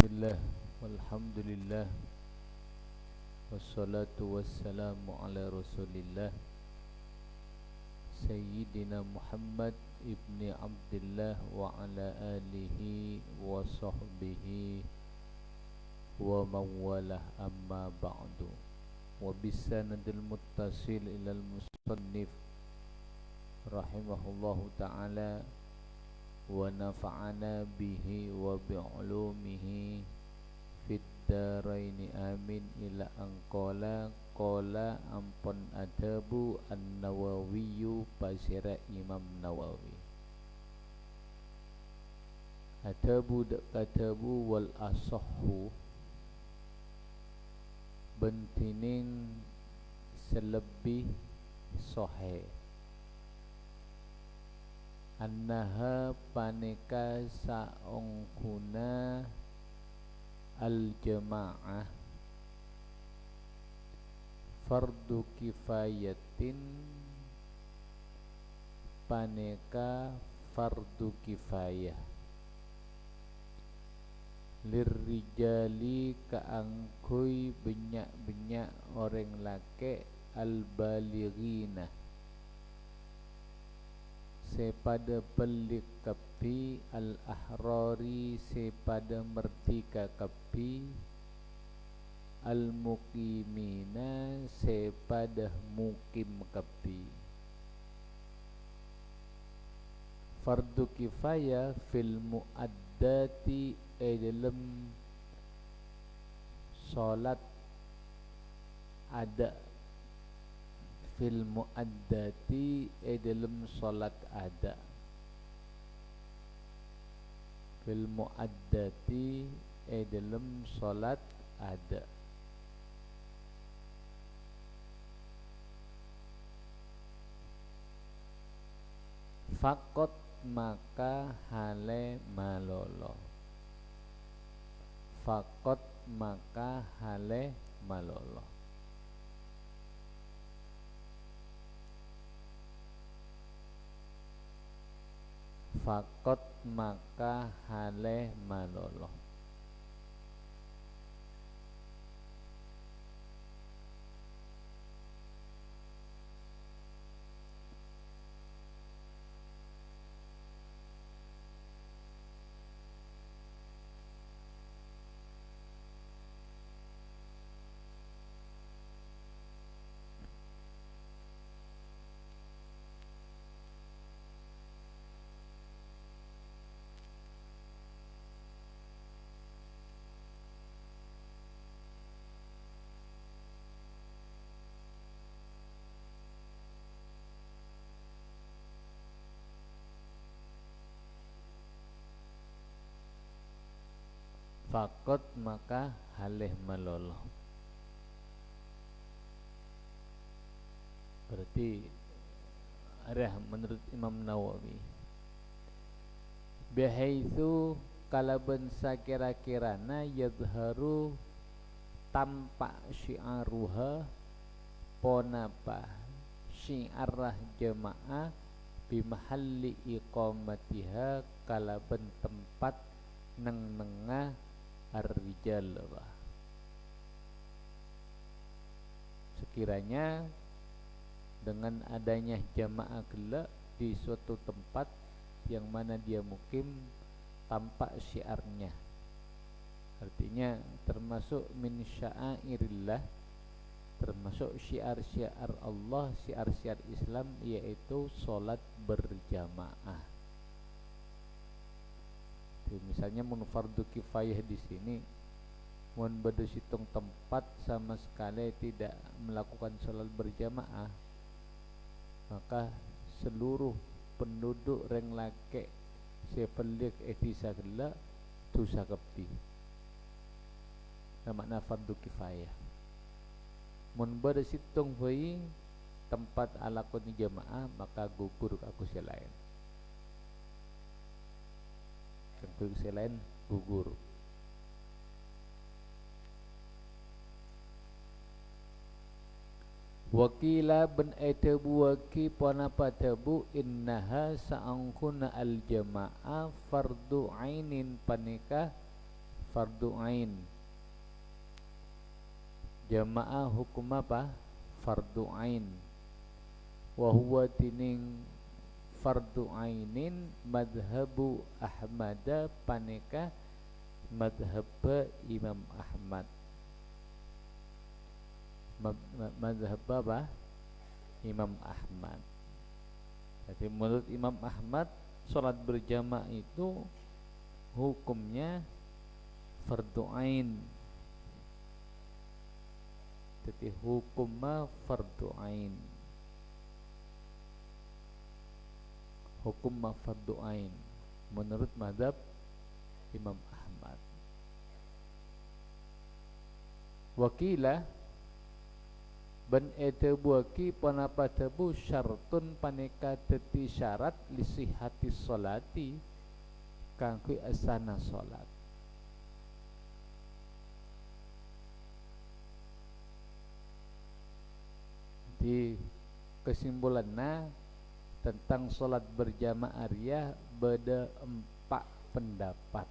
Bismillah, walhamdulillah, wassalatu wassalamu ala rasulillah Sayyidina Muhammad ibni Abdullah wa ala alihi wa sahbihi wa mawalah amma ba'du wa bisanadil muttasil ilal musannif rahimahullahu ta'ala wa nafa'ana bihi wa bi'ulumihi fid daraini amin ila angkola kola ampun adabu an-Nawawiyu pasira Imam Nawawi adabu kadabu wal asahhu bentining selebih sahih annaha paneka saongkuna al jamaah fardu kifayatin paneka fardu kifayah lirrijali kaangkui benyak-benyak orang laki al balighina sepada pelik kapi al-ahrari sepada merdeka kapi al-muqimina sepada mukim kapi. Fardu kifayah fil muaddati dalam salat ada fil muaddati dalam salat ada fil muaddati dalam salat ada fakot maka hale malolo fakot maka hale malolo fakot maka hale malolo fakot maka haleh malolo berarti arah menurut Imam Nawawi bihaitsu kalaban sakira-kirana yadharu tampak syiaruha ponapa syiarah jamaah bimahalli iqamatiha kalaban tempat neng-nengah ar-rijal sekiranya dengan adanya jamaah gelak di suatu tempat yang mana dia mukim tampak syiarnya artinya termasuk min sya'airillah termasuk syiar-syiar Allah syiar-syiar Islam yaitu salat berjamaah. Misalnya mun fardu kifayah di sini mun bersitung tempat sama sekali tidak melakukan salat berjamaah maka seluruh penduduk reng lake sepelik etisa gela dosa kepi makna fardu kifayah mun bersitung hoi tempat alakun jamaah maka gugur aku selain selain gugur. Wakila ben etebu waki ponapa tebu innaha saangkuna al jamaah fardu ainin panikah fardu ain. Jamaah hukum apa? Fardu ain. Wa huwa tining fardu ainin madhabu Ahmada paneka madhab Imam Ahmad. Madhab apa? Imam Ahmad. Jadi menurut Imam Ahmad, sholat berjamaah itu hukumnya fardu ain. Jadi hukumnya fardu ain. Hukum fardu ain menurut mazhab Imam Ahmad. Wakilah ban etebuaki panapa tebu syartun paneka teti syarat lisihati sholati kangkui asana sholat. Di kesimpulannya tentang sholat berjamaah riyah beda 4 pendapat.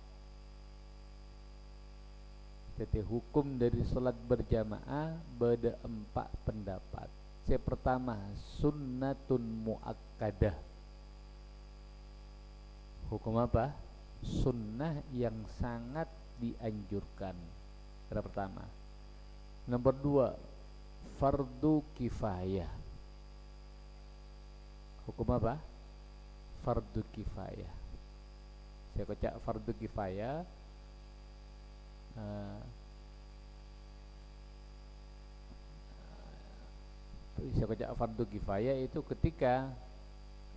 Jadi hukum dari sholat berjamaah beda 4 pendapat. Yang pertama sunnatun muakkadah. Hukum apa? Sunnah yang sangat dianjurkan. Yang pertama. Nomor 2 fardu kifayah. Hukum apa? Fardu kifayah. Saya kocak fardu kifayah. Saya kocak fardu kifayah itu ketika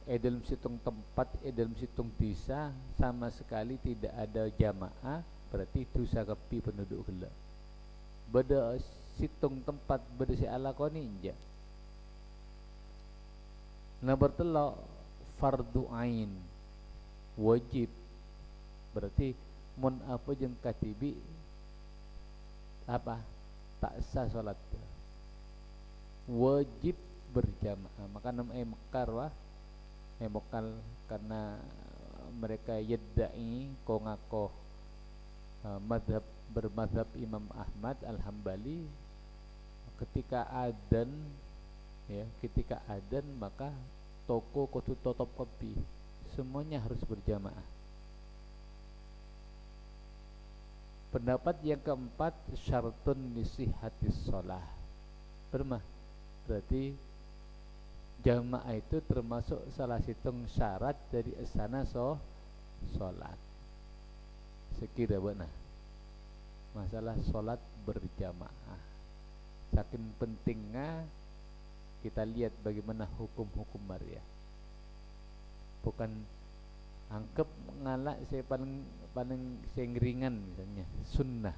dalam situng tempat, dalam situng desa sama sekali tidak ada jamaah, berarti dosa kepi penduduk gila. Beda situng tempat beda si alakoni inja. Nomor 3 fardu ain wajib, berarti mun apa jeung katibi apa tak sah salat, wajib berjamaah. Maka nama mekar wah mekal karena mereka yadai ko ngako madhab bermadhab Imam Ahmad Al-Hambali. Ketika adzan ya, ketika adzan maka toko kudu tutup kopi, semuanya harus berjamaah. Pendapat yang keempat syartun nisihatis sholah. Berarti jamaah itu termasuk salah satu syarat dari asana sholat. Sekira benar masalah sholat berjamaah. Saking pentingnya kita lihat bagaimana hukum-hukum Maria. Bukan anggap ngalak saya paling ringan misalnya sunnah.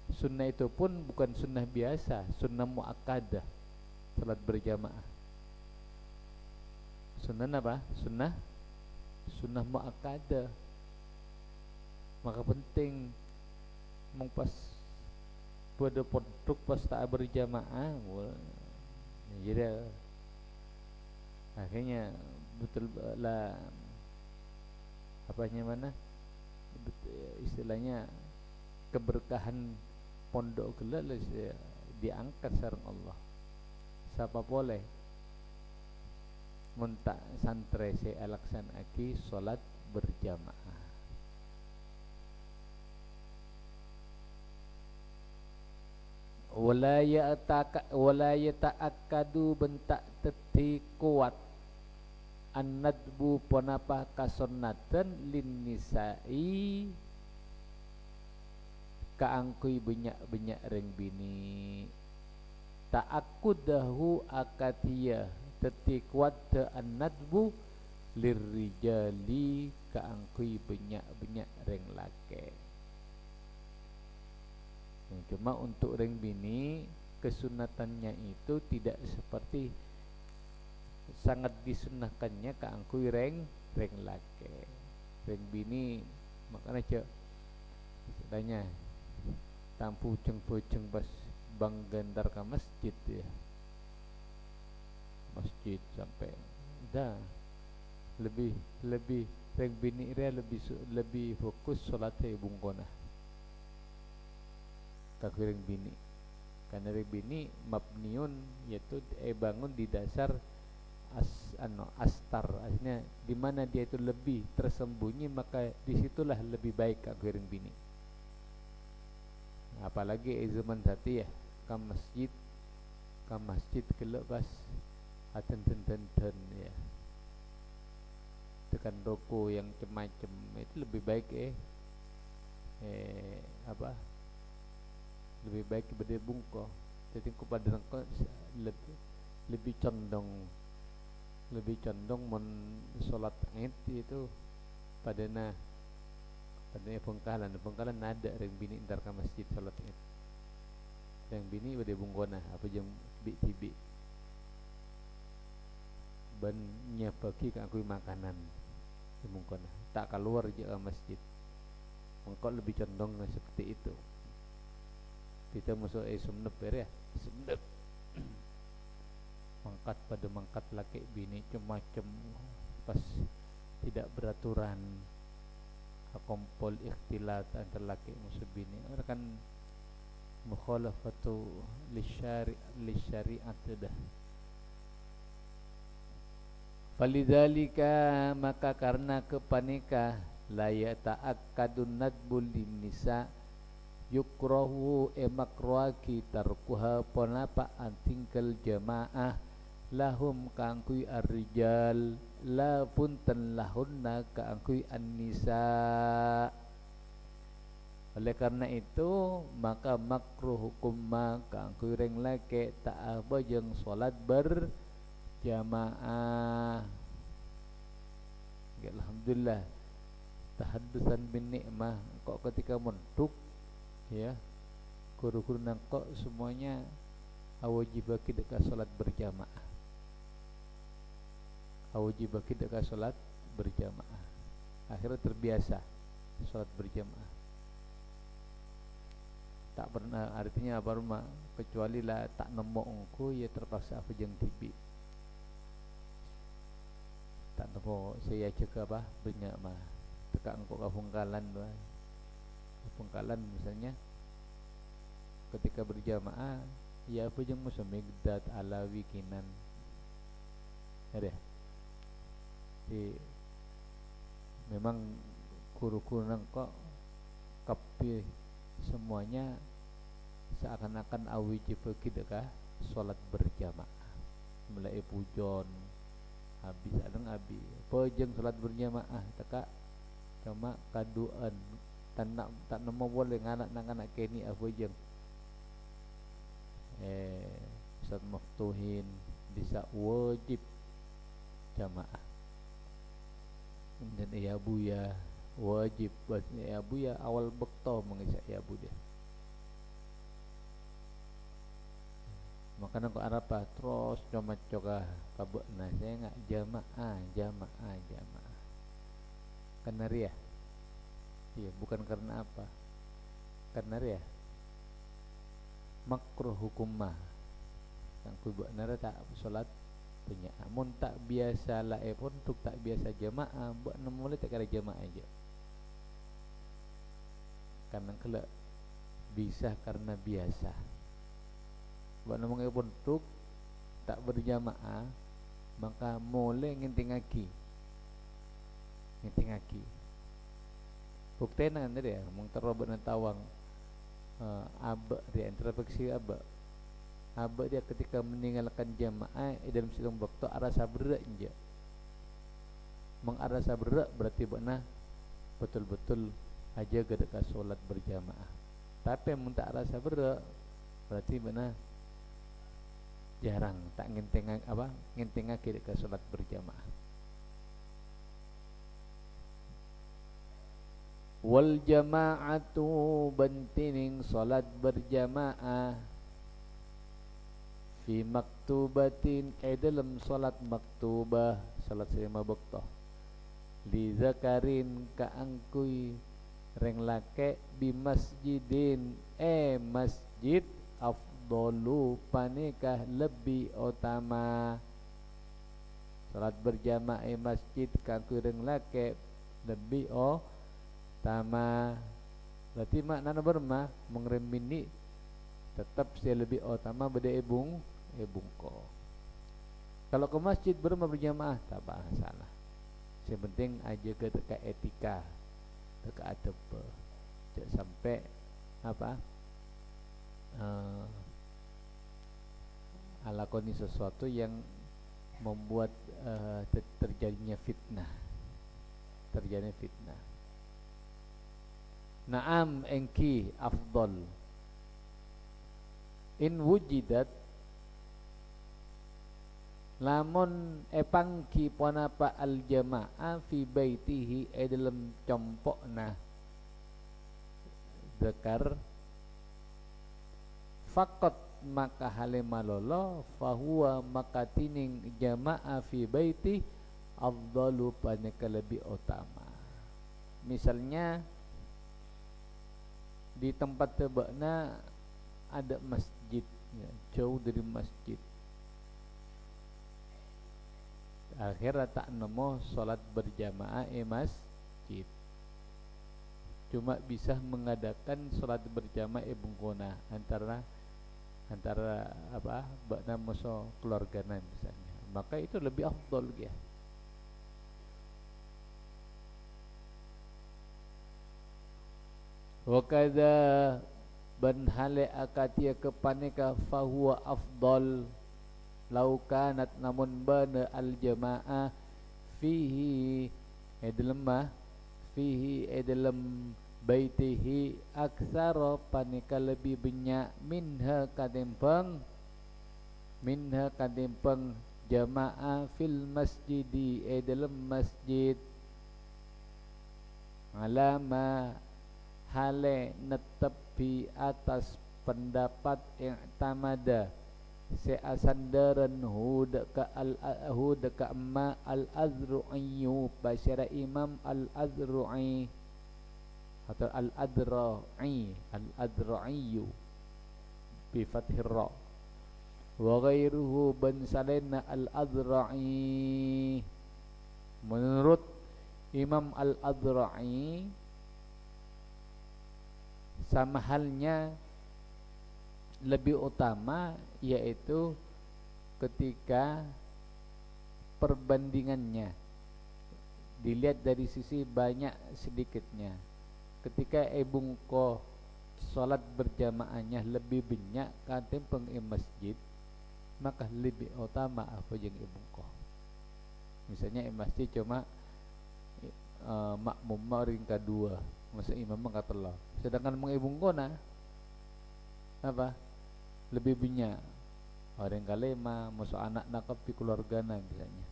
Sunnah itu pun bukan sunnah biasa, sunnah muakkadah, salat berjamaah. Sunnah apa? Sunnah muakkadah. Maka penting mengpas pada produk pas tak berjamaah, jadi akhirnya betul lah apanya mana istilahnya keberkahan pondok gelap diangkat sareng Allah. Siapa boleh muntak santre saya laksanaki salat berjamaah. Wala yata'akkadu bentak teti kuat an-nadbu ponapa kasunnatan lin nisa'i kaangkui benyak reng bini ta'akkudahu akatiyah teti kuat te an-nadbu lirrijali kaangkui benyak reng lake. Cuma untuk reng bini kesunatannya itu tidak seperti sangat disunahkannya kaangkui reng lake. Reng bini makanya cek istilahnya tampu puceng pas bang gendar ke masjid ya. Masjid sampai dah lebih reng bini dia lebih fokus salatnya bungkona. kakuring bini. Karena ring bini mabniun yaitu bangun di dasar astar, artinya di mana dia itu lebih tersembunyi, maka disitulah lebih baik kakuring bini. Apalagi zaman tadi ya, ke masjid kelebas aten ya, tekan roko yang macam itu lebih baik apa lebih baik daripada bungko. Jadi kepada engkau lebih condong solat Id itu pada Bengkalan ada ring bini ntar ke masjid solat Id. Yang bini pada bungkona apa jam tibi bannya pagi kan aku makanan di bungkona tak keluar je ke masjid. Engkau lebih condong seperti itu. Kita masuk sumnep ya, sumnep mangkat laki bini macam pas tidak beraturan, kompol ikhtilat antara laki musuh bini, kan mukhalafatu lisyari'at dah. Falidzalika maka karena kepanika la yata'akkadun nadbul nisa yukrahu makruaki tarkuha ponapa antingkel jamaah lahum kangkui ar-rijal la punten lahunna kangkui an-nisa. Oleh karena itu maka makruh hukum kangkui reng lake tak apa jeung salat berjamaah. Alhamdulillah tahaddusan bin nikmah kok ketika mentuk ya guru-guru nangkok semuanya awajibaki dekat salat berjamaah, awajibaki dekat salat berjamaah, akhirnya terbiasa salat berjamaah. Tak pernah artinya apa rumah kecuali lah tak nemu engku ya terpaksa apa jeng tibi tak nemu saya cek apa berjamaah tekak engkau ke Bengkalan misalnya ketika berjamaah ya apa jeung musa Migdad Alawi Kinan ada di memang guru-guru nangkok kapi semuanya seakan-akan awiji kita salat berjamaah mulai pujon habis adeng abi pejeng salat berjamaah teka cuma kaduan tak nemu boleh anak kini apa jeng Ustaz Maftuhin bisa wajib jamaah dan ya buya wajib buat ya buya awal bekto mengisah ya bu dia makanya kok Arafah terus cuma coba kabut nah saya nggak jamaah karena ria iya bukan karena apa karena ria makruh hukumah yang kubuat nara tak solat punya amun tak biasa lah pun untuk tak biasa jamaah buat nomor tak ada jamaah aja karena kelak bisa karena biasa buat nomor pun untuk tak berjamaah maka mulai ngintingaki bukti nanti dia mung terobot nan tawang abak dia introspeksi abak dia ketika meninggalkan jamaah dalam sidang waktu arasa berat je mengarasa berat berarti benar betul-betul aja dekat solat berjamaah tapi mun tak rasa berat berarti benar jarang tak ngintengake dekat solat berjamaah. Wal jama'atu bantining salat berjamaah fi maktubatin dalam salat maktubah salat lima waktu li zakarin kaangkui reng lake bi masjidin masjid afdalu panikah lebih utama salat berjamaah masjid kaangkui reng lake lebih utama berarti makna berma mengremini tetap saya lebih utama pada bungko. Kalau ke masjid berjamaah tak masalah. Yang penting aja ke etika, ke adab. Jangan sampai alakoni sesuatu yang membuat terjadinya fitnah. Naam engki afdol in wujidat lamun epangki ponapa al jamaah fi baitihi dalam compokna zakar fakot maka hale malolo fahuwa maka tining jamaah fi baiti afdalu paneka lebih utama. Misalnya di tempat tebakna ada masjid ya, jauh dari masjid, akhirnya tak nemu sholat berjamaah masjid, cuma bisa mengadakan sholat berjamaah bungkona antara bakna musuh keluargana misalnya, maka itu lebih afdol ya. Wa kadza ban hale akatia kepaneka fahuwa afdal lau kanat namun bana al jamaah fihi dalam baitihi aksara paneka lebih banyak minha kadempeng jamaah fil masjidi dalam masjid alama hale netepi atas pendapat yang tamada seasandaran hudaka amma al-azru'i basyara imam al-azru'i atau al-adra'i bi fathir ra wa ghairuhu ban salena al-adra'i menurut imam al-adra'i sama halnya lebih utama, yaitu ketika perbandingannya dilihat dari sisi banyak sedikitnya. Ketika bungko salat berjamaahnya lebih banyak katimbang masjid, maka lebih utama apa yang bungko. Misalnya masjid cuma makmum ring kedua, masa imam mengatalah, sedangkan mengibungkona apa lebih banyak orang kalema masuk anak nakap di keluargana misalnya,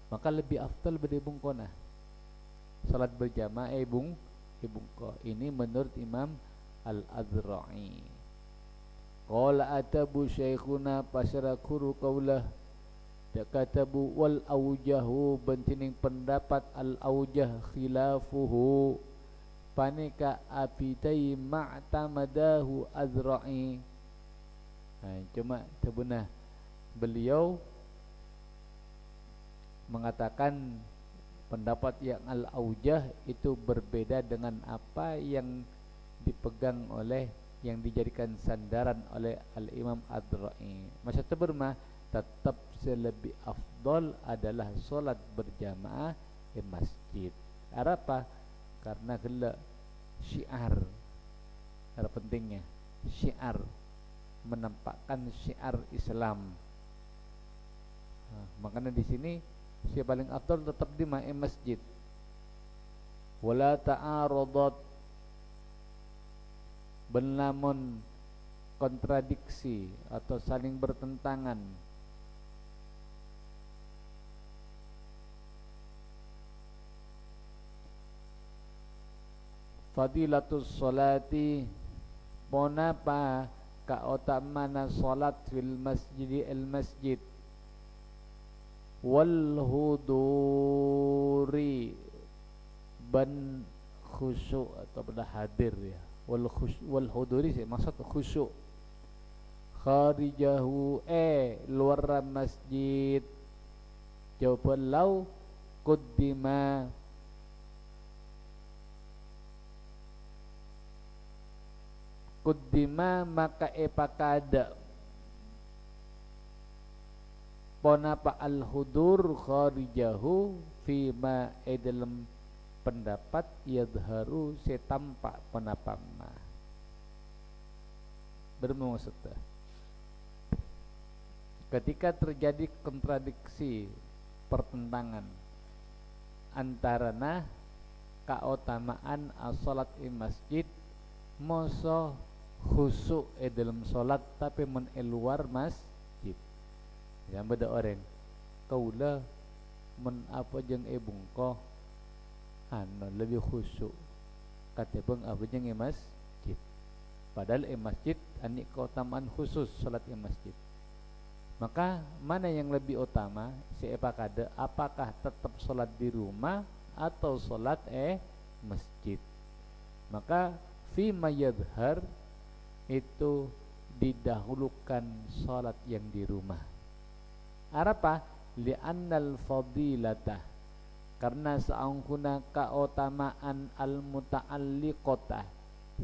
maka lebih afdal bungkona salat berjamaah bungko. Ini menurut Imam Al-Azra'i. Qala atabu syekhuna pasara kuru kaulah katabu wal aujahu bentining pendapat al aujah khilafuhu panika apitai ma'tamadahu azra'i. Cuma sebenarnya beliau mengatakan pendapat yang al aujah itu berbeda dengan apa yang dipegang oleh yang dijadikan sandaran oleh al imam Azra'i. Masa tebermah tetap selebih afdol adalah solat berjamaah di masjid. Apa? Karena gela syiar, ada pentingnya syiar, menampakkan syiar Islam. Makanya di sini si paling afdol tetap di masjid. Wala ta'arudat benamun kontradiksi atau saling bertentangan. Fadilatus salati ponapa kautamana salat fil masjid al masjid wal huduri ban khusyuk atau pada hadir ya, wal huduri sih maksud khusyuk kharijahu luar masjid jawaban lau kuddima kuddima maka epakada ponapa al-hudur kharijahu fima dalam pendapat yadharu setampak penapama bermaksud ketika terjadi kontradiksi pertentangan antara keutamaan as-salat di masjid moso khusyuk dalam salat tapi men luar masjid yang beda orang kaula men apa jeung bungko anu lebih khusyuk kata bang apa jeung masjid padahal masjid ani keutamaan khusus salat di masjid. Maka mana yang lebih utama seepakade apakah tetap sholat di rumah atau sholat masjid. Maka fi mayadhar itu didahulukan sholat yang di rumah. Arapa li'annal fadilata karena saungkuna kautamaan al muta'alliqata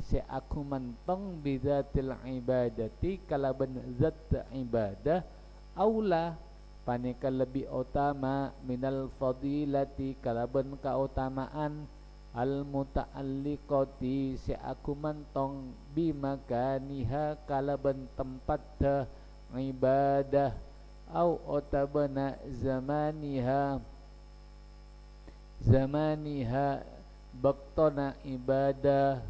si aku mentong bidatil ibadati kalaban zat ibadah aula panika lebih utama minal fadilati kalaban kautamaan al muta'alliqati si aku mentong bimakaniha kalaban tempat ibadah au otabana zamaniha baktona ibadah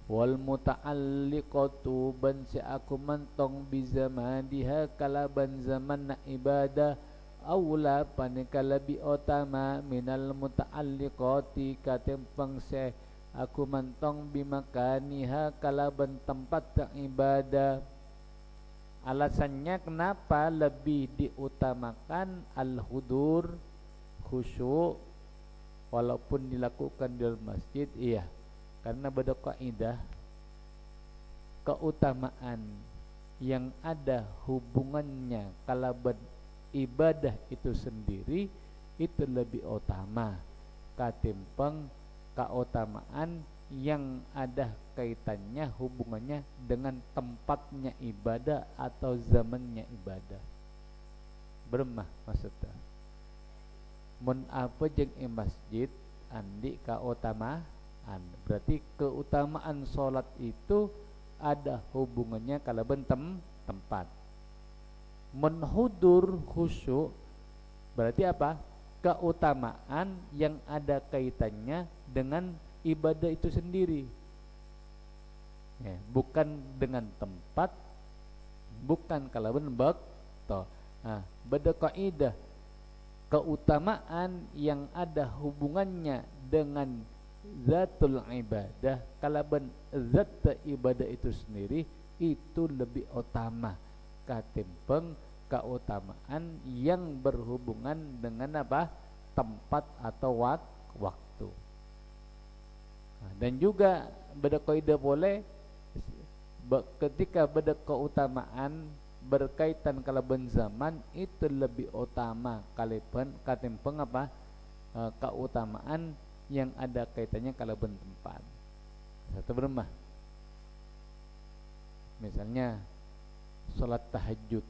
wal muta'alliqatu ban si aku mentong bi zamaniha kalaban zaman ibadah aula panika lebih utama minal muta'alliqati katempang si aku mentong bi makaniha kalaban tempat ibadah. Alasannya kenapa lebih diutamakan al-hudur khusyuk walaupun dilakukan di masjid iya karena beda kaidah keutamaan yang ada hubungannya kalaban ibadah itu sendiri itu lebih utama katimbang keutamaan yang ada kaitannya hubungannya dengan tempatnya ibadah atau zamannya ibadah. Bermah maksudnya mun apa jeung masjid andi keutamaan berarti keutamaan sholat itu ada hubungannya kalaban tempat. Menhudur khusyuk berarti apa? Keutamaan yang ada kaitannya dengan ibadah itu sendiri ya, bukan dengan tempat, bukan kalaban bakto. Nah, beda kaidah keutamaan yang ada hubungannya dengan zatul ibadah kalaban zat ibadah itu sendiri itu lebih utama katimbang keutamaan yang berhubungan dengan apa tempat atau waktu. Nah, dan juga beda kaidah boleh ketika beda keutamaan berkaitan kalaban zaman itu lebih utama katimbang apa keutamaan yang ada kaitannya kalaban tempat. Satu bermah misalnya sholat tahajud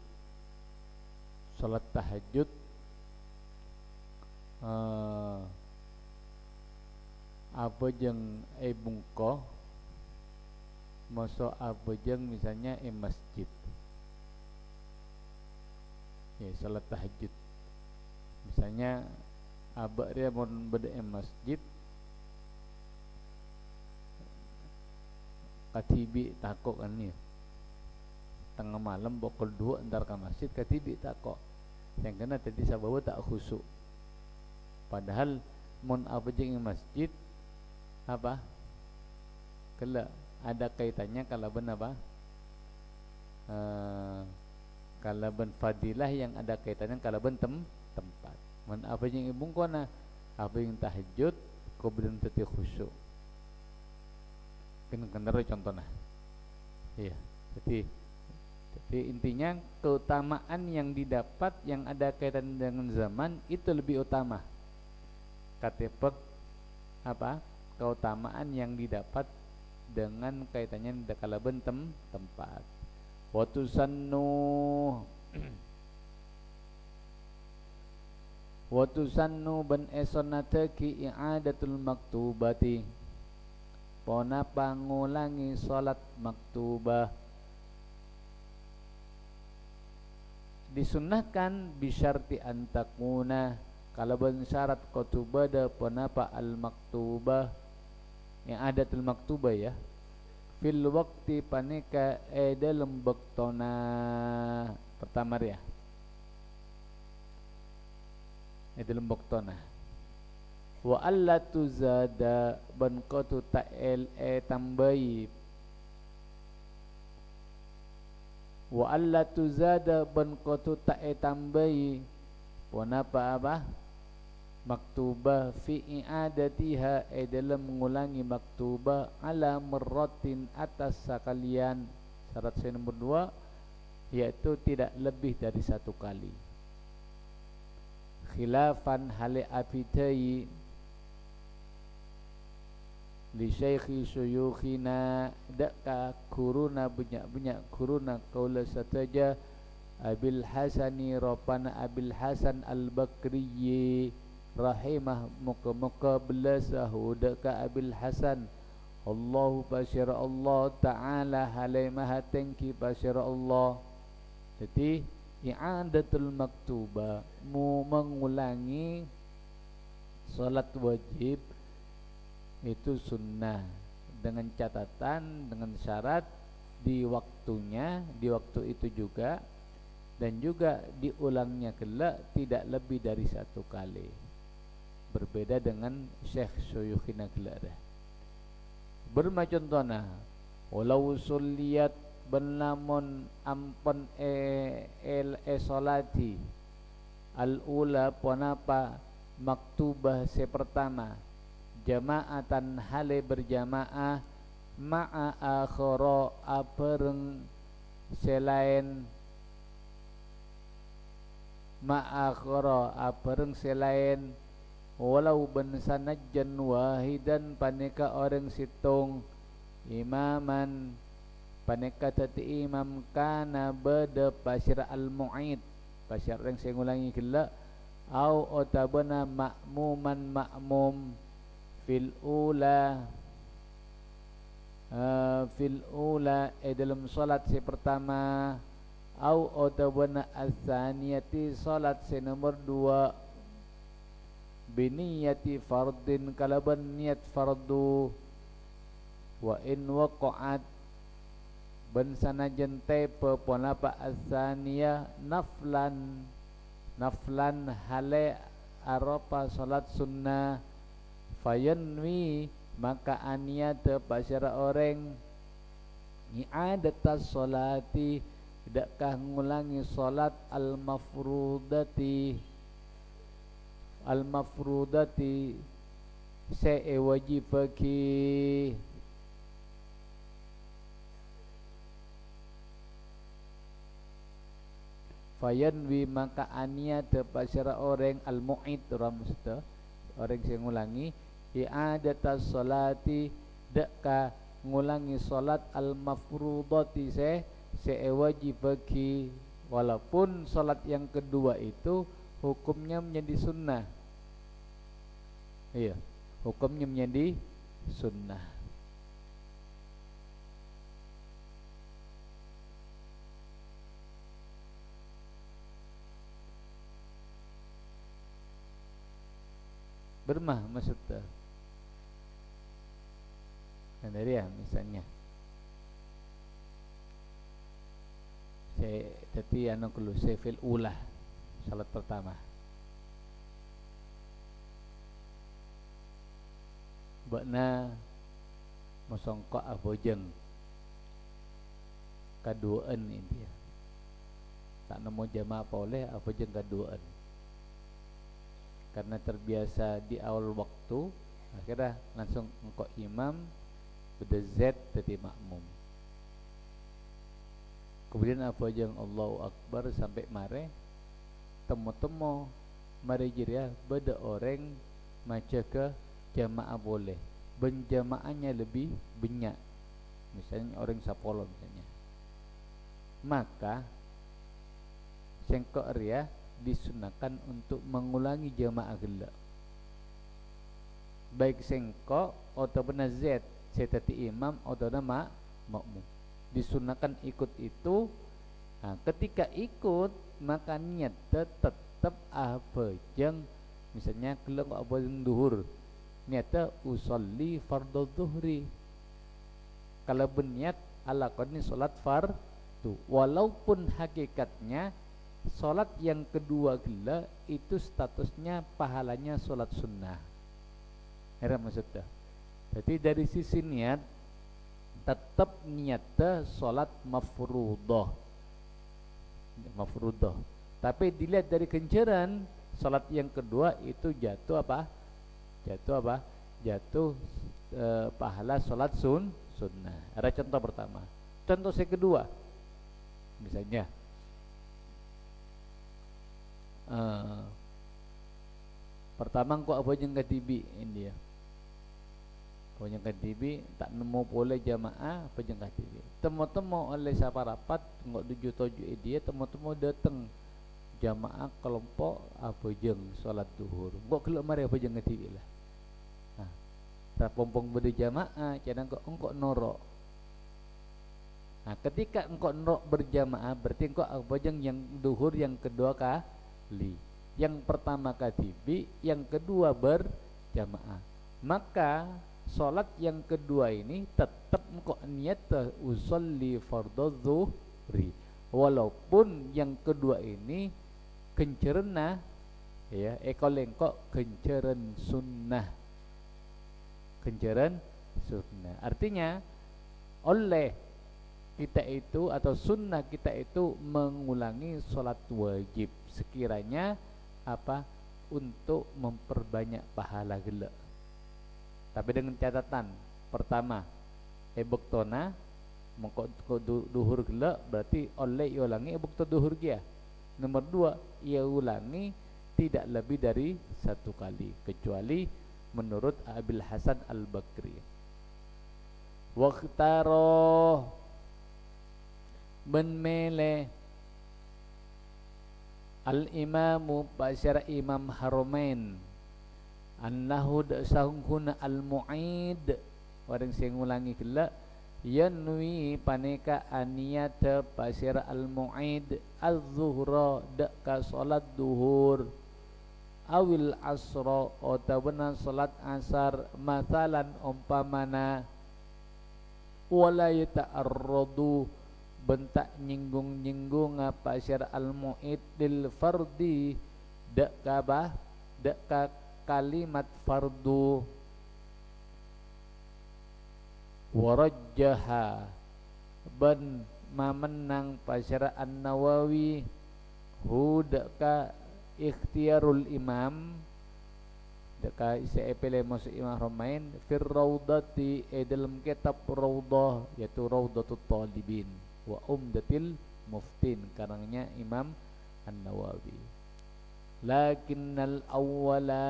apa jeung bungko moso apa jeung misalnya masjid ya sholat tahajud misalnya abak dia mau beda masjid katibi takok kan ya tengah malam pukul 2 antar ke masjid katibi takok yang kena tadi sabawa tak khusyuk padahal mun apa jeung masjid apa kala ada kaitannya kalaban apa kalaban fadilah yang ada kaitannya kalaban tempat mun apa jeung ibungkona apa yang tahajud kemudian teti khusyuk kan contohnya iya jadi intinya keutamaan yang didapat yang ada kaitan dengan zaman itu lebih utama katimbang apa keutamaan yang didapat dengan kaitannya kalaban tempat. Wa tusannu wa tusannu ban esonataki i'adatul maktubati pona pangulangi salat maktubah. Disunnahkan bisyarti antakuna kalaban syarat kutubada ponapa al maktubah yang adatul maktubah ya fil waqti paneka dalam baktona pertama ya dalam baktona wa alla tuzada ban qatu ta'el tambahi wa alla tuzada ban qatu ta'e tambahi ponapa apa maktubah fi i'adatiha dalam mengulangi maktubah ala marratin atas sekalian. Syarat yang nomor 2 yaitu tidak lebih dari 1 kali. Khilafan hale afitai li syaikhi syuyukhina daka kuruna banyak kuruna qaula sataja Abil Hasani Ropana Abil Hasan Al-Bakriyi rahimah muka-muka belasahu daka Abil Hasan Allahu basyara Allah Ta'ala halai maha tengki basyara Allah. Jadi i'adatul maktubah mu mengulangi salat wajib itu sunnah dengan catatan dengan syarat di waktunya di waktu itu juga dan juga diulangnya kelak tidak lebih dari 1 kali. Berbeda dengan Syekh Syuyukhina kelak dah. Bermacontohna walau sulliyat benamun ampun salati al-ula ponapa maktubah sepertama jama'atan hale berjamaah ma'a akhara apereng selain ma'akhara apereng selain walau ben sanajjan wahidan paneka orang situng imaman paneka tati imam kana beda pasir al-mu'id pasir yang saya ngulangi kelak au otabana ma'muman ma'mum fil ula dalam salat si pertama au otabana as-saniyati salat si nomor 2 biniyati fardin kalaban niat fardu wa in waqa'at ban sanajan tepe ponapa as-saniyah naflan hale aropa salat sunnah fayanwi maka aniyata pasyara orang i'adatas salati tidakkah ngulangi salat al-mafrudati se'e wajibaki fayanwi maka aniyata pasyara orang al-mu'id ramsta orang yang ngulangi i'adatas salati dakka ngulangi salat al-mafrudati se'e wajibaki walaupun salat yang kedua itu hukumnya menjadi sunnah. Iya, hukumnya menjadi sunnah. Bermah maksudnya. Nah, dari ya misalnya. Saya tadi anu kelu sefil ulah salat pertama. Bakna mosongko abojeng kaduaan intia. Tak nemu jamaah boleh abojeng kaduaan. Karena terbiasa di awal waktu, akhirnya langsung engkau imam beda Z tadi makmum. Kemudian abojeng Allahu Akbar sampai mare temu-temu mari jiria beda orang maca ke jamaah boleh benjamaahnya lebih banyak misalnya orang sapolo misalnya, maka sengkok ria disunahkan untuk mengulangi jamaah gela, baik sengkok atau benar Z setati imam atau nama makmum, disunahkan ikut itu. Nah, ketika ikut maka niat tetap apa jeng, misalnya kalau apa jeng duhur niatnya usolli fardhu dhuhri, kalau berniat ala qadni salat fardu, walaupun hakikatnya salat yang kedua gila itu statusnya pahalanya salat sunnah. Era maksudnya. Jadi dari sisi niat tetap niatnya salat mafruḍah. Mafruḍah. Tapi dilihat dari kenceran salat yang kedua itu jatuh apa? Jatuh pahala salat sunnah. Ada contoh pertama. Contoh yang kedua. Misalnya pertama kau apa yang ketibi India. Kau yang ketibi tak nemu boleh jamaah apa yang ketibi. Temu-temu oleh siapa rapat ngok 7 dia temu-temu datang jamaah kelompok apa jeng salat duhur. Ngok kelak mari apa yang ketibi lah. Nah, rapompong berde jamaah cadang engkau norok. Nah, ketika engkau norok berjamaah berarti engkau apa yang duhur yang kedua kali. Yang pertama katibi, yang kedua berjamaah. Maka salat yang kedua ini tetap engkau niat usolli fardhu dhuhri, walaupun yang kedua ini kencerna ya engkau kenceren sunnah. Kenceran sunnah artinya oleh kita itu atau sunnah kita itu mengulangi salat wajib sekiranya apa untuk memperbanyak pahala gela. Tapi dengan catatan pertama ebektona mengko duhur gela berarti oleh ia ulangi ebekto duhur dia. Nomor 2 ia ulangi tidak lebih dari 1 kali kecuali menurut Abil Hasan Al-Bakri. Waqtaro benmele al-imamu basyara imam haramain annahu sahungkuna al-mu'id warang sing ngulangi gela yanwi paneka aniyata basyara al-mu'id az-zuhra ka salat duhur awil asra otabana salat asar masalan umpamana wala yata'arradu bentak nyinggung-nyinggung apa syar al-mu'id lil fardi dak ka kalimat fardu warajjaha ban mamenang pasyara an-Nawawi hu dak ka ikhtiarul imam deka isepele masuk imam Romain fir raudati dalam kitab raudah yaitu Raudatul Talibin wa Umdatil Muftin karangnya Imam An-Nawawi. Lakinnal awwala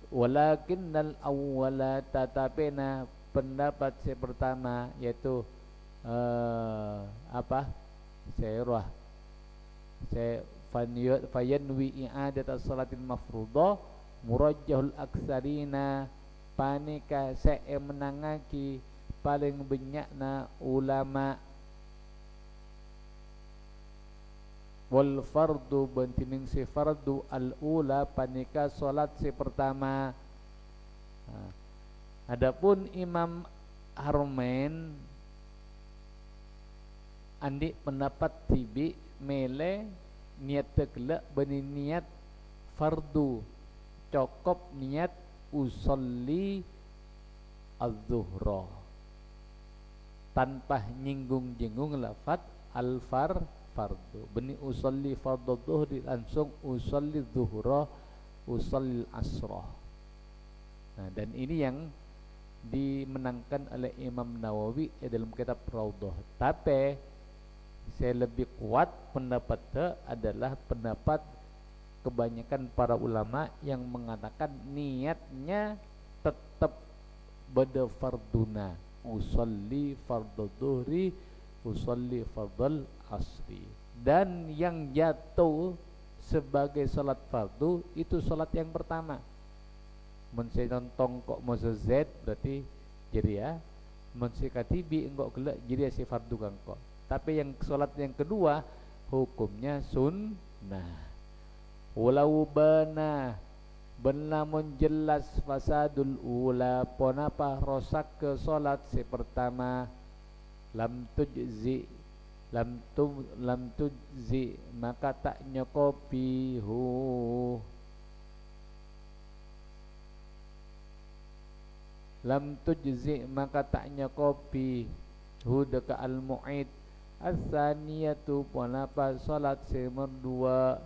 walakinnal awwala tatapena pendapat yang pertama yaitu apa saya fayanwi i'adat as-salatil mafruḍah murajjahul aksarina panika saya menangaki paling banyakna ulama wal fardu bantining si fardu al-ula panika salat si pertama. Adapun Imam Haramain andi pendapat tibi mele niat tegela beni niat fardu cukup niat usolli az-zuhra tanpa nyinggung-jinggung lafaz fardu beni usolli fardhu dhuhri langsung usolli zuhra usolli asra. Nah, dan ini yang dimenangkan oleh Imam Nawawi dalam kitab Raudah. Tapi saya lebih kuat pendapatnya adalah pendapat kebanyakan para ulama yang mengatakan niatnya tetap beda farduna, usolli fardhu dhuhri, usolli fardhu asri. Dan yang jatuh sebagai salat fardu itu salat yang pertama. Mun contoh kok mozo Z berarti jadi ya. Mun katibi engkok gelak jadi si fardu kangko. Tapi yang salat yang kedua hukumnya sunnah. Walau bana benamun jelas fasadul ula ponapa rosak ke salat si pertama lam tujzi maka tak nyokopi lam tujzi maka tak nyokopi deka al mu'id as-saniyatu ponapa salat semur dua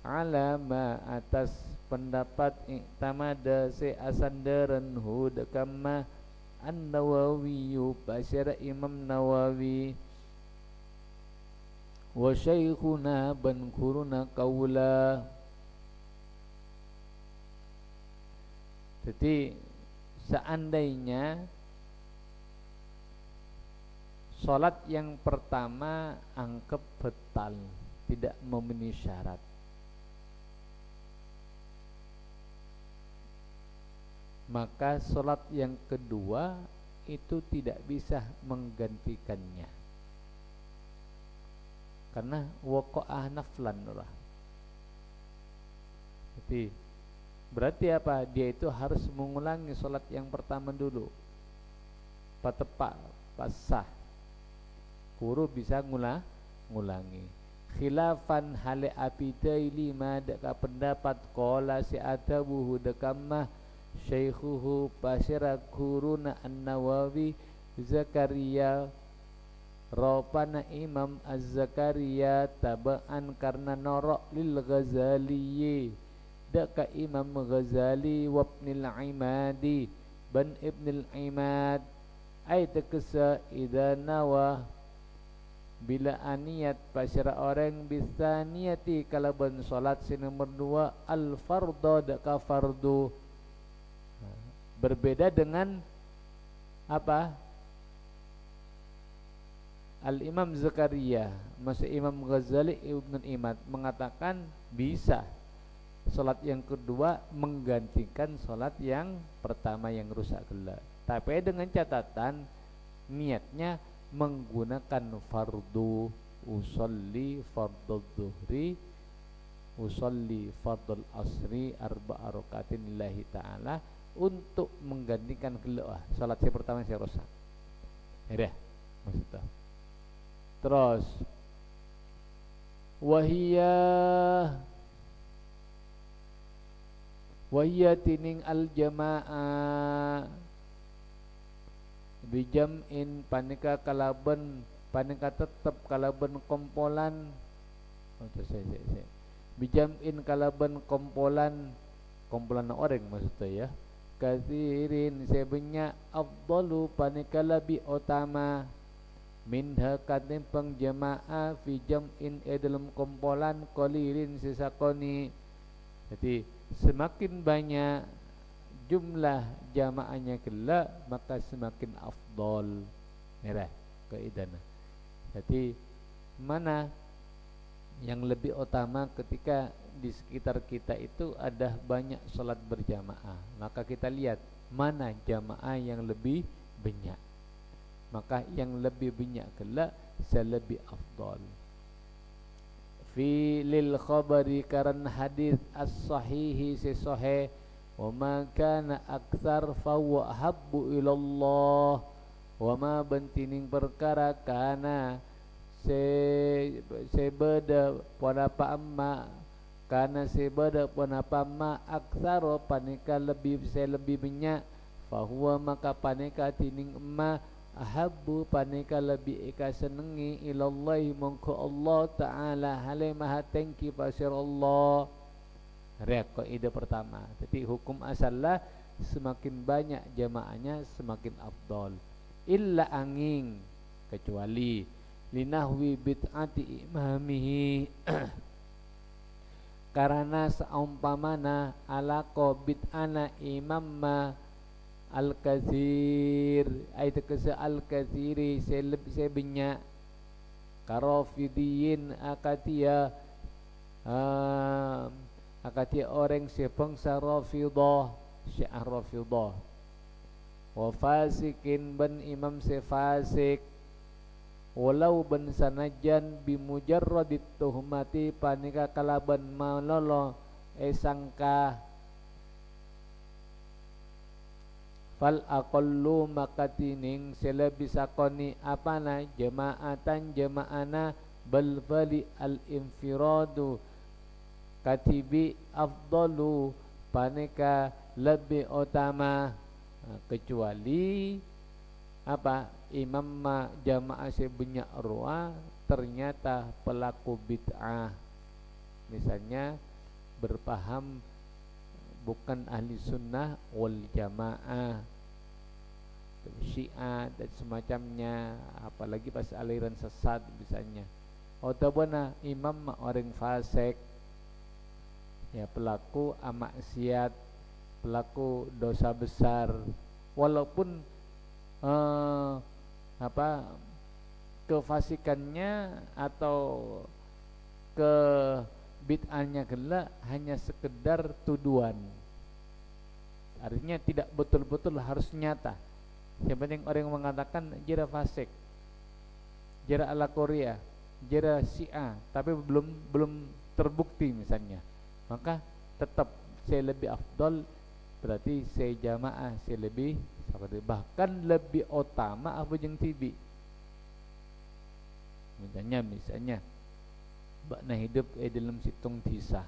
alama atas pendapat iktamada se asandaran deka an-Nawawi basyara Imam Nawawi wa syekhuna ban kuruna kaula. Jadi seandainya salat yang pertama anggap batal, tidak memenuhi syarat, maka salat yang kedua itu tidak bisa menggantikannya karena waqa'ah naflan lah. Jadi berarti apa? Dia itu harus mengulangi salat yang pertama dulu. Patepak, pasah. Kuru bisa ngulangi. Khilafan hale apidaili madaka pendapat qala si atabuhu dekamah syaikhuhu pasira kuruna an-Nawawi Zakaria ropana Imam Az-Zakaria tabaan karena norok lil Ghazali daka Imam Ghazali wabnil Imadi ban ibnil Imad ay tekesa idha nawa bila aniat pasira orang bisa niati kalaban salat si nomor dua al fardo daka fardu. Berbeda dengan apa? Al-Imam Zakaria, masih Imam Ghazali Ibn Imad mengatakan bisa salat yang kedua menggantikan salat yang pertama yang rusak gelap. Tapi dengan catatan niatnya menggunakan fardu, usolli fardhu dhuhri, usolli fardhu asri arba'a rakaatin lillahi ta'ala untuk menggantikan gelap salat yang pertama yang rusak. Ya, maksudnya. Terus wahia tining al jamaah bijam'in panika kalaban panika tetep kalaban kompolan bijam'in kalaban kompolan orang maksudnya ya kathirin sebanyak afdalu panika lebih utama minha katin pengjamaah fi jam'in dalam kompolan qalirin sisakoni. Jadi semakin banyak jumlah jamaahnya kelak maka semakin afdal. Merah kaidana. Jadi mana yang lebih utama ketika di sekitar kita itu ada banyak salat berjamaah, maka kita lihat mana jamaah yang lebih banyak, maka yang lebih banyak kelak selebih afdal. Fi lil khabari karena hadis as-sahihi si sahih wa ma kana aktsar fa huwa habbu ilallah wa ma bantining perkara kana sebeda panapa amma kana sebeda panapa ma aktsaro panika lebih banyak fa huwa maka panika tining emma ahabbu panika lebih ika senengi ilallahi mongko Allah ta'ala halai maha tengki pasir Allah. Rek ide pertama. Jadi hukum asallah semakin banyak jamaahnya semakin afdal. Illa angin kecuali linahwi bid'ati imamihi karena seumpamana alaqo bid'ana imamma al-kathir ai tekesa al-kathiri saya banyak karafidiyin akatia akatia orang sebangsa rafidah syiah rafidah wa fasikin ban imam sefasik walau ban sanajan bimujarradit tuhmati panika kalaban malolo sangka fal aqallu makatining sila bisakoni apana jamaatan jamaana bal fali al infiradu katibi afdalu paneka lebih utama kecuali apa imam jamaah sebanyak ruah ternyata pelaku bid'ah misalnya berpaham bukan ahli sunnah wal jamaah syiah dan semacamnya apalagi pas aliran sesat misalnya otabana imam orang fasik ya pelaku maksiat pelaku dosa besar walaupun kefasikannya atau ke bid'ahnya gelak hanya sekedar tuduhan, artinya tidak betul-betul harus nyata. Yang penting orang yang mengatakan jera fasik, jera ala Korea, jera Syiah, tapi belum terbukti misalnya, maka tetap saya lebih afdol, berarti saya jamaah, saya lebih bahkan lebih utama apa yang tibi. Misalnya bakna hidup dalam situng desa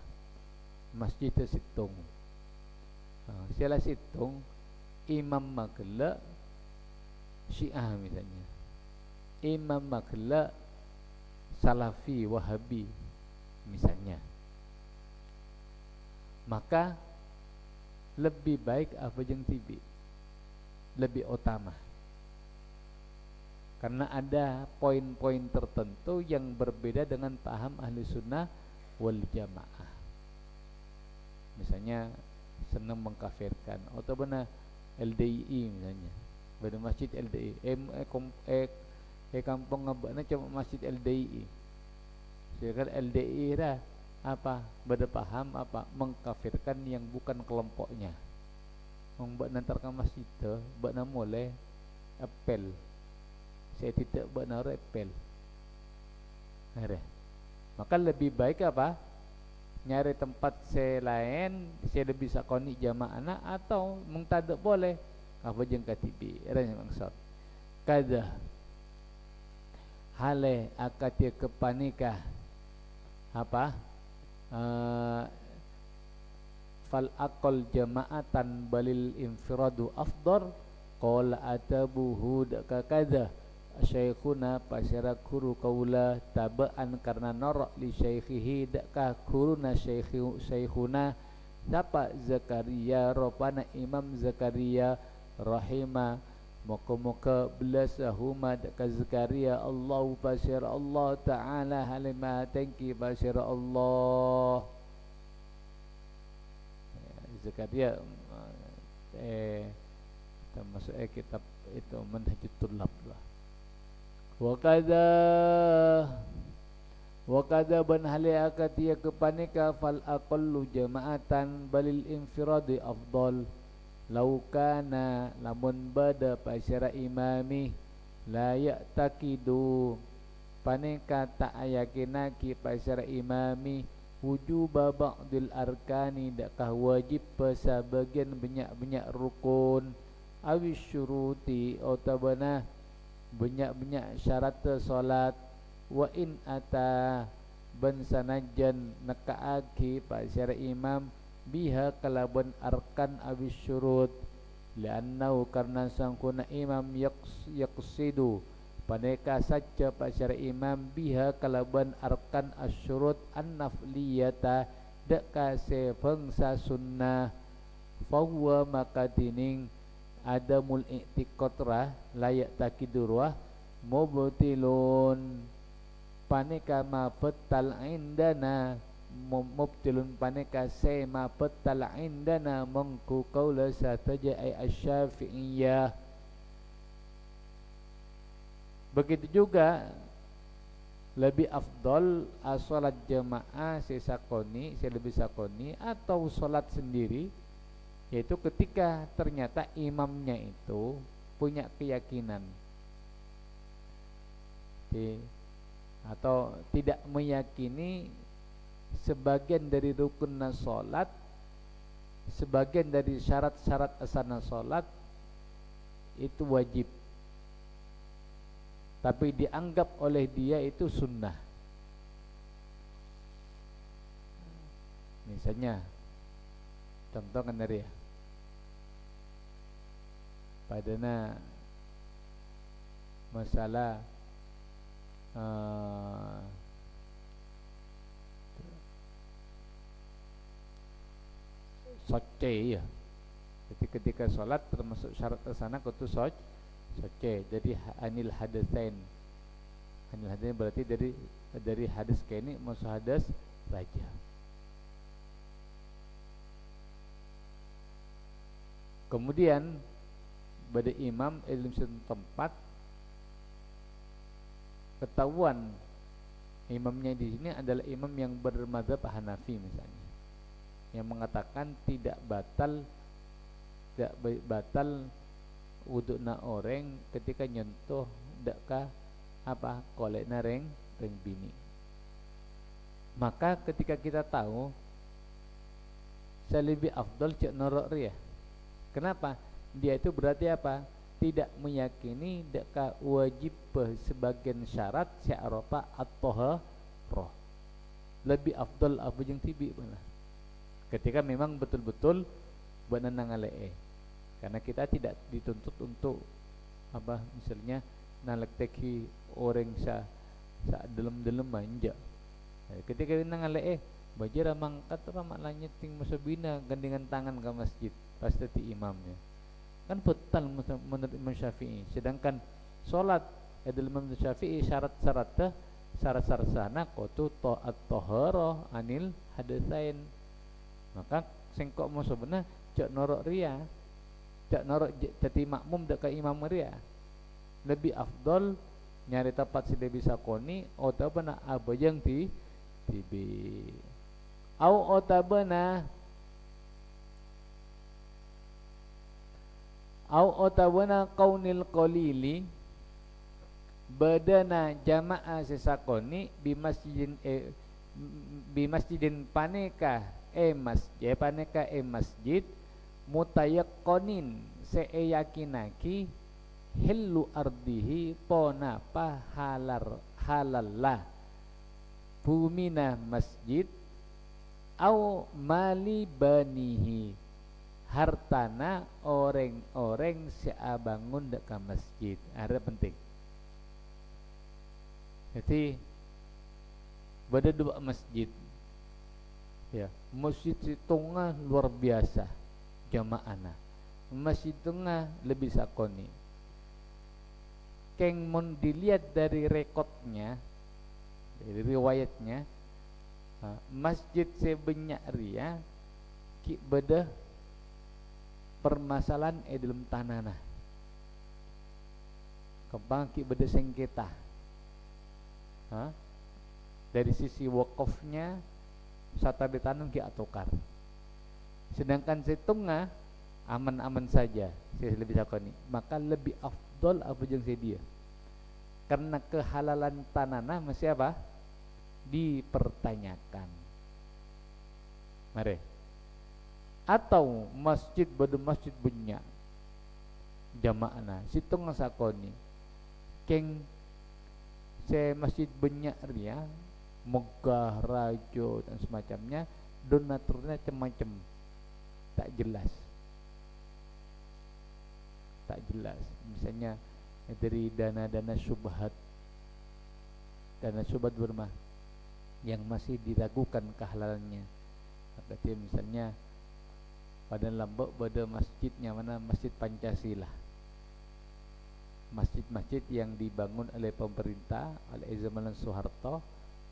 masjid situng siala situng imam magla Syiah misalnya imam magla Salafi Wahabi misalnya, maka lebih baik apa yang tibi lebih utama karena ada poin-poin tertentu yang berbeda dengan paham ahli sunnah wal jamaah. Misalnya senang mengkafirkan atau benar LDI misalnya, pada masjid LDI kampung ngabakna cuma masjid LDI, sedangkan LDI dah apa berpaham apa mengkafirkan yang bukan kelompoknya. Membuat nantarkan masjid tu buat nama oleh apel. Saya tidak buat naruh apel. Ada. Maka lebih baik apa? Nyari tempat saya lain, saya lebih sakoni jamaah atau mengtadak boleh. Apa jeng katibi? Ada yang maksud. Kada hale akatia kepanikah apa? Fal aqal jama'atan balil infiradu afdar qala atabuhu dakakada syekhuna pasyara guru kaula tabaan karena norok li syekhihi dakah guruna syekhuna siapa Zakaria ropana Imam Zakaria rahimah moga-moga belasahuma dakah Zakaria Allahu pasyara Allah ta'ala halima tangki pasyara Allah Zakaria termasuk kitab itu Manhajut Tullab lah. Wakada ban hali akatia kepanika fal aqallu jama'atan balil infiradi afdal laukana lamun bada pasyara imami la ya'taqidu panika tak yakinaki pasyara imami wujuba ba'dil arkani dakah wajib sebagian banyak rukun awis syuruti otabana banyak syarat solat wa in ata ban sanajan nakaaki pasyara imam biha kalaban arkan awis syurut liannau karena sangkuna imam yaqsidu paneka saja pasyara imam biha kalaban arkan asyurut an-nafliyata deka sebangsa sunnah fahuwa maka dining adamul i'tiqadrah layak takidurwah mubtilun paneka ma betal indana mubtilun paneka sema betal indana mengku qaula sataja ay asy-syafi'iyah. Begitu juga lebih afdol salat jamaah sesakoni, lebih sakoni atau salat sendiri, yaitu ketika ternyata imamnya itu punya keyakinan atau tidak meyakini sebagian dari rukun salat, sebagian dari syarat-syarat asana salat itu wajib, tapi dianggap oleh dia itu sunnah. Misalnya contoh kan dari ya padana masalah soce ya. Jadi ketika sholat termasuk syarat asana kudu soce. Jadi anil hadasain. Anil hadasain berarti dari hadas kene masuk hadas raja. Kemudian pada imam dalam satu tempat ketahuan imamnya di sini adalah imam yang bermadzhab Hanafi misalnya, yang mengatakan tidak batal wudukna orang ketika nyentuh dakka apa kolekna reng bini. Maka ketika kita tahu lebih afdal cek norok ria. Kenapa? Dia itu berarti apa? Tidak meyakini dakka wajib sebagian syarat sya'rafa at-taharah. Lebih afdal apa yang tibi mana? Ketika memang betul-betul benanang alee. Karena kita tidak dituntut untuk apa misalnya nalekteki orang sa dalam manja. Ketika nang alee bajara mangkat ramalanya ting masabina gandengan tangan ke masjid pasti ti imamnya. Kan betal menurut Imam Syafi'i. Sedangkan solat dalam Imam Syafi'i syarat-syaratnya syarat-syarat sana kudu taat taharah anil hadasain. Maka sengkok mau sebenarnya cak norok ria, cak norok jadi makmum dak ka imam ria. Lebih afdol nyari tempat sila bisa koni otabana abajang tibi. Au otabana kaunil qalili badana jamaah sesakoni bimasjidin paneka masjid mutayaqqonin seyakinaki hillu ardihi ponapa halallah bumina masjid au mali banihi hartana orang-orang seabangun deka masjid. Ada penting. Jadi pada dua masjid ya, masjid tengah luar biasa jamaahna, masjid tengah lebih sakoni. Keng mun dilihat dari rekodnya, dari riwayatnya, masjid sebanyak ria ki beda permasalahan dalam tanah kembang ki beda sengketa dari sisi wakafnya sata ditanam ki atokar, sedangkan setengah aman-aman saja saya lebih sakoni, maka lebih afdol apa yang saya dia karena kehalalan tanah masih apa dipertanyakan. Mari atau masjid beda masjid banyak jamaahna situng sakoni keng se masjid banyak ria megah rajo dan semacamnya donaturnya macam-macam tak jelas misalnya dari dana syubhat bermah yang masih diragukan kehalalannya. Berarti misalnya pada Lombok pada masjidnya mana Masjid Pancasila, masjid-masjid yang dibangun oleh pemerintah oleh zaman Soeharto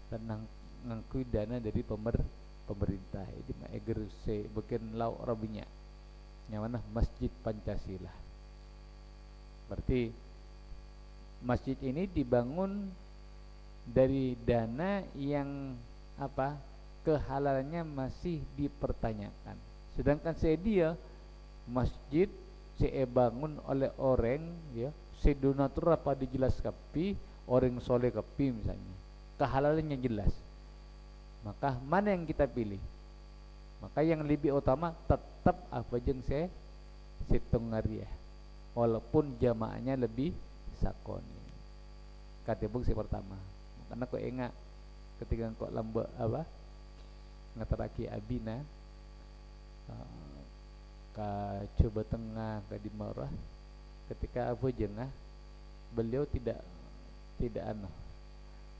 dan ngangkui dana dari pemerintah ini mah eger se beken lau rabinya yang mana Masjid Pancasila. Berarti masjid ini dibangun dari dana yang apa kehalalannya masih dipertanyakan. Sedangkan dia masjid bangun oleh orang ya sedonatur apa dijelas kapi orang soleh kapi misalnya kehalalannya jelas, maka mana yang kita pilih? Maka yang lebih utama tetap apa jeng situng ngariah walaupun jamaahnya lebih sakoni. Kata bung pertama karena kau ingat ketika kau lamba apa ngataraki abina ke coba tengah ke di marah ketika Abu Jengah beliau tidak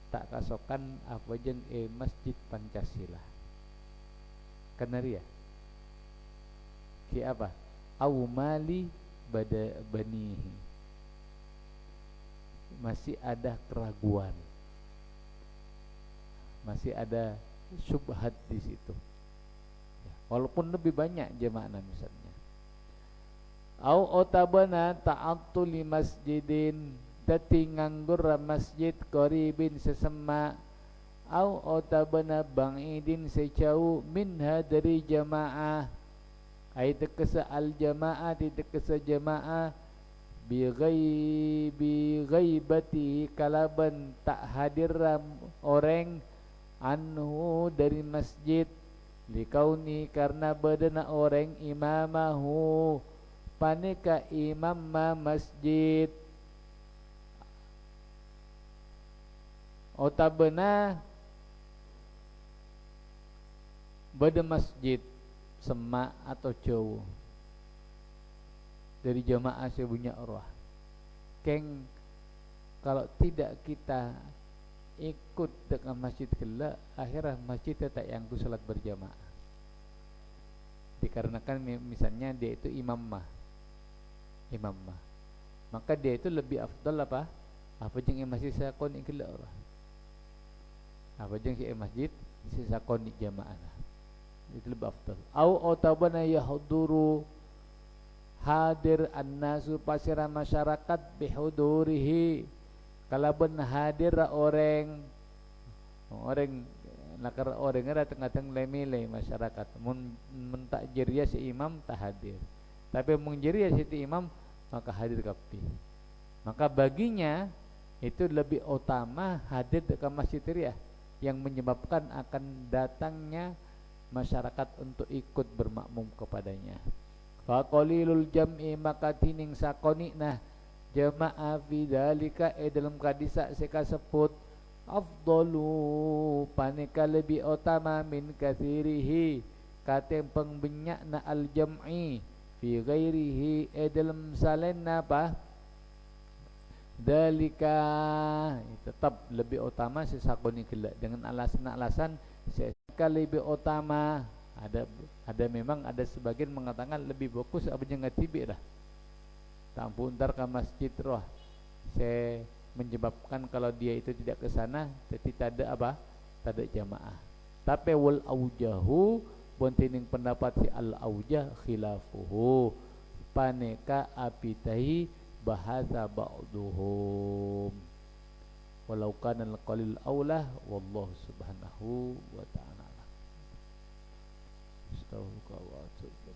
tak kasokan apa jeng Masjid Pancasila kanaria ki apa au mali banihi masih ada keraguan, masih ada syubhat di situ ya, walaupun lebih banyak jemaah misalnya au otabana ta'attuli masjidin dati nganggur masjid qaribin sesema au otabana bangidin secau minha dari jamaah ai tekesa al jamaah di tekesa jamaah bi ghaibati kalaban tak hadir orang anhu dari masjid likauni karena badana orang imamahu paneka imam masjid otabena bada masjid semak atau jauh dari jamaah sebunya arwah keng kalau tidak kita ikut dengan masjid kelak akhirnya masjid tetap yang ku salat berjamaah dikarenakan misalnya dia itu imam mah maka dia itu lebih afdal apa jeng masjid sakon kelak arwah apa jeng masjid sakon jamaah itu lebih afdal au otabana yahduru hadir annasu pasira masyarakat bihudurihi kalaban hadir orang nakar orang ada tengah-tengah lemile masyarakat mun takjiria si imam tak hadir tapi mengjiria si imam maka hadir kapi maka baginya itu lebih utama hadir ke masjid riyah yang menyebabkan akan datangnya masyarakat untuk ikut bermakmum kepadanya. Faqalilul jam'i maka tining sakoni nah jamaah bidzalika dalam kadisa sekasebut afdalu panika lebih utama min katsirihi kateng pengbenyakna al jam'i fi ghairihi dalam salenna apa dalika tetap lebih utama sesakoni kelak dengan alasan sekali lebih utama ada memang ada sebagian mengatakan lebih bagus apa jangan tibi lah tak puntar ke masjid roh saya menyebabkan kalau dia itu tidak ke sana jadi tak ada jamaah tapi wal aujahu bontining pendapat si al aujah khilafuhu paneka apitai bahasa ba'duhum walau kana al qalil aulah wallahu subhanahu wa ta'ala. Astaghfirullah wa atubu